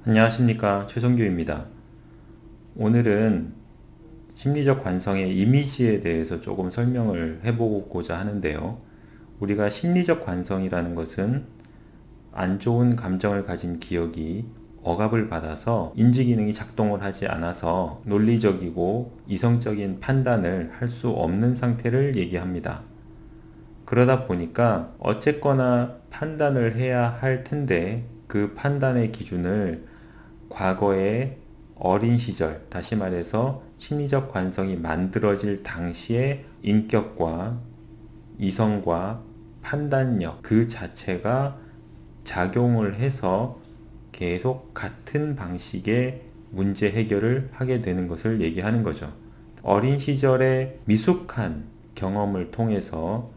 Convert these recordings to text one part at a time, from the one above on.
안녕하십니까, 최성규입니다. 오늘은 심리적 관성의 이미지에 대해서 조금 설명을 해보고자 하는데요. 우리가 심리적 관성이라는 것은 안 좋은 감정을 가진 기억이 억압을 받아서 인지기능이 작동을 하지 않아서 논리적이고 이성적인 판단을 할 수 없는 상태를 얘기합니다. 그러다 보니까 어쨌거나 판단을 해야 할 텐데 그 판단의 기준을 과거의 어린 시절, 다시 말해서 심리적 관성이 만들어질 당시의 인격과 이성과 판단력 그 자체가 작용을 해서 계속 같은 방식의 문제 해결을 하게 되는 것을 얘기하는 거죠. 어린 시절의 미숙한 경험을 통해서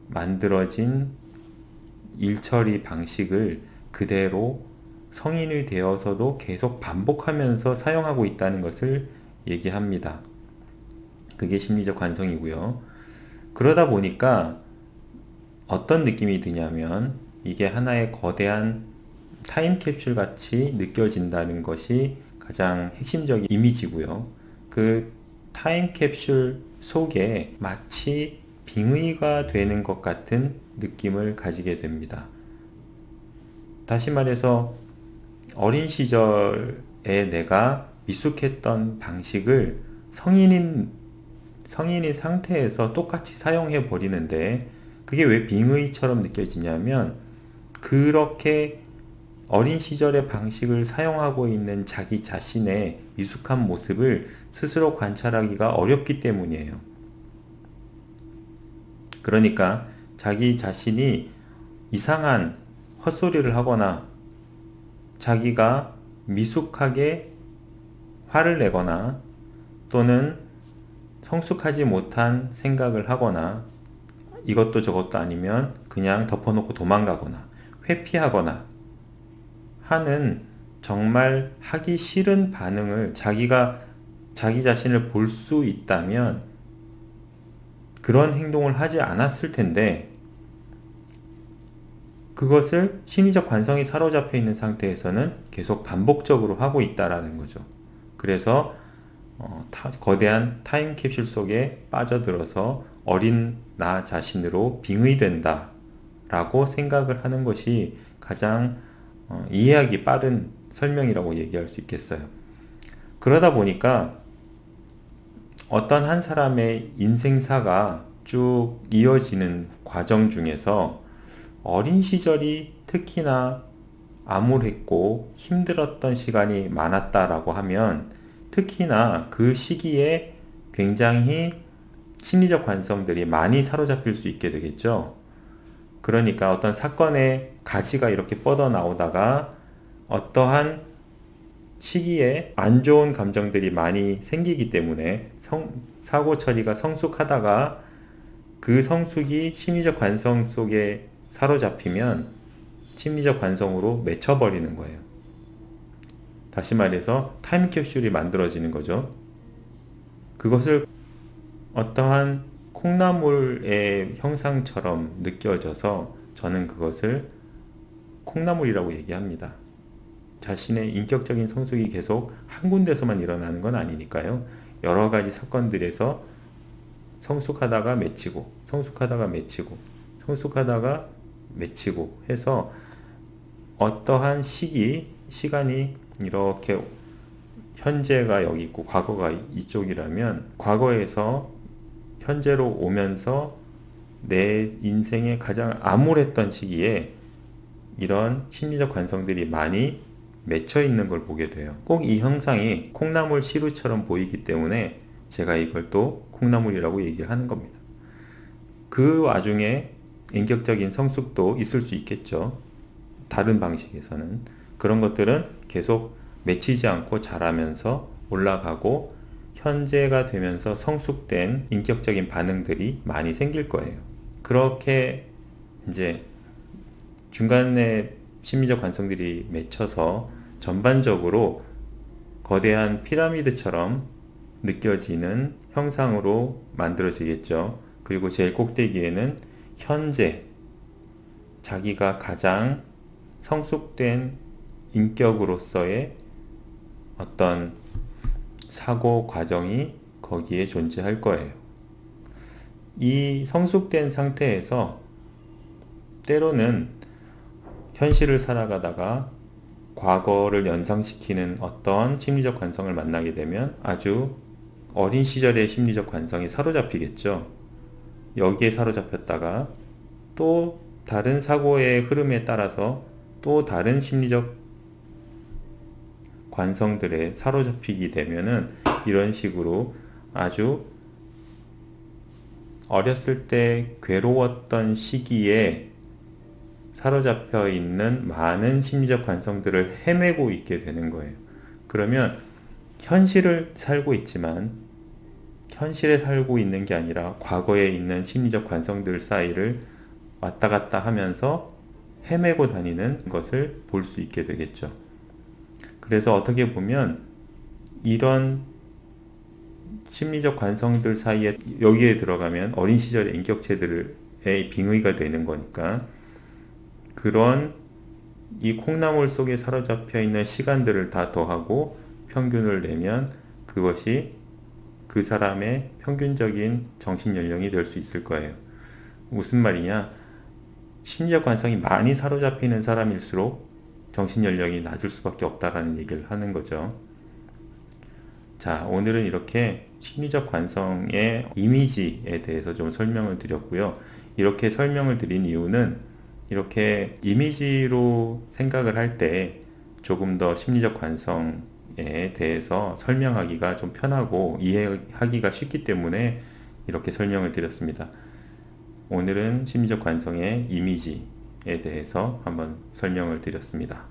만들어진 일처리 방식을 그대로 성인이 되어서도 계속 반복하면서 사용하고 있다는 것을 얘기합니다. 그게 심리적 관성이고요. 그러다 보니까 어떤 느낌이 드냐면 이게 하나의 거대한 타임캡슐 같이 느껴진다는 것이 가장 핵심적인 이미지고요. 그 타임캡슐 속에 마치 빙의가 되는 것 같은 느낌을 가지게 됩니다. 다시 말해서 어린 시절에 내가 미숙했던 방식을 성인인 상태에서 똑같이 사용해 버리는데 그게 왜 빙의처럼 느껴지냐면 그렇게 어린 시절의 방식을 사용하고 있는 자기 자신의 미숙한 모습을 스스로 관찰하기가 어렵기 때문이에요. 그러니까 자기 자신이 이상한 헛소리를 하거나 자기가 미숙하게 화를 내거나 또는 성숙하지 못한 생각을 하거나 이것도 저것도 아니면 그냥 덮어놓고 도망가거나 회피하거나 하는 정말 하기 싫은 반응을 자기가 자기 자신을 볼 수 있다면 그런 행동을 하지 않았을 텐데 그것을 심리적 관성이 사로잡혀 있는 상태에서는 계속 반복적으로 하고 있다라는 거죠. 그래서 거대한 타임캡슐 속에 빠져들어서 어린 나 자신으로 빙의된다 라고 생각을 하는 것이 가장 이해하기 빠른 설명이라고 얘기할 수 있겠어요. 그러다 보니까 어떤 한 사람의 인생사가 쭉 이어지는 과정 중에서 어린 시절이 특히나 암울했고 힘들었던 시간이 많았다라고 하면 특히나 그 시기에 굉장히 심리적 관성들이 많이 사로잡힐 수 있게 되겠죠. 그러니까 어떤 사건의 가지가 이렇게 뻗어 나오다가 어떠한 시기에 안 좋은 감정들이 많이 생기기 때문에 사고 처리가 성숙하다가 그 성숙이 심리적 관성 속에 사로잡히면 심리적 관성으로 맺혀버리는 거예요. 다시 말해서 타임캡슐이 만들어지는 거죠. 그것을 어떠한 콩나물의 형상처럼 느껴져서 저는 그것을 콩나물이라고 얘기합니다. 자신의 인격적인 성숙이 계속 한 군데서만 일어나는 건 아니니까요. 여러 가지 사건들에서 성숙하다가 맺히고 성숙하다가 맺히고 성숙하다가 맺히고 해서 어떠한 시간이 이렇게 현재가 여기 있고 과거가 이쪽이라면 과거에서 현재로 오면서 내 인생의 가장 암울했던 시기에 이런 심리적 관성들이 많이 맺혀 있는 걸 보게 돼요. 꼭 이 형상이 콩나물 시루처럼 보이기 때문에 제가 이걸 또 콩나물이라고 얘기를 하는 겁니다. 그 와중에 인격적인 성숙도 있을 수 있겠죠. 다른 방식에서는. 그런 것들은 계속 맺히지 않고 자라면서 올라가고 현재가 되면서 성숙된 인격적인 반응들이 많이 생길 거예요. 그렇게 이제 중간에 심리적 관성들이 맺혀서 전반적으로 거대한 피라미드처럼 느껴지는 형상으로 만들어지겠죠. 그리고 제일 꼭대기에는 현재 자기가 가장 성숙된 인격으로서의 어떤 사고 과정이 거기에 존재할 거예요. 이 성숙된 상태에서 때로는 현실을 살아가다가 과거를 연상시키는 어떤 심리적 관성을 만나게 되면 아주 어린 시절의 심리적 관성이 사로잡히겠죠. 여기에 사로잡혔다가 또 다른 사고의 흐름에 따라서 또 다른 심리적 관성들에 사로잡히게 되면은 이런 식으로 아주 어렸을 때 괴로웠던 시기에 사로잡혀 있는 많은 심리적 관성들을 헤매고 있게 되는 거예요. 그러면 현실을 살고 있지만 현실에 살고 있는 게 아니라 과거에 있는 심리적 관성들 사이를 왔다 갔다 하면서 헤매고 다니는 것을 볼 수 있게 되겠죠. 그래서 어떻게 보면 이런 심리적 관성들 사이에 여기에 들어가면 어린 시절의 인격체들의 빙의가 되는 거니까 그런 이 콩나물 속에 사로잡혀 있는 시간들을 다 더하고 평균을 내면 그것이 그 사람의 평균적인 정신연령이 될 수 있을 거예요. 무슨 말이냐? 심리적 관성이 많이 사로잡히는 사람일수록 정신연령이 낮을 수밖에 없다라는 얘기를 하는 거죠. 자, 오늘은 이렇게 심리적 관성의 이미지에 대해서 좀 설명을 드렸고요. 이렇게 설명을 드린 이유는 이렇게 이미지로 생각을 할 때 조금 더 심리적 관성에 대해서 설명하기가 좀 편하고 이해하기가 쉽기 때문에 이렇게 설명을 드렸습니다. 오늘은 심리적 관성의 이미지에 대해서 한번 설명을 드렸습니다.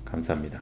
감사합니다.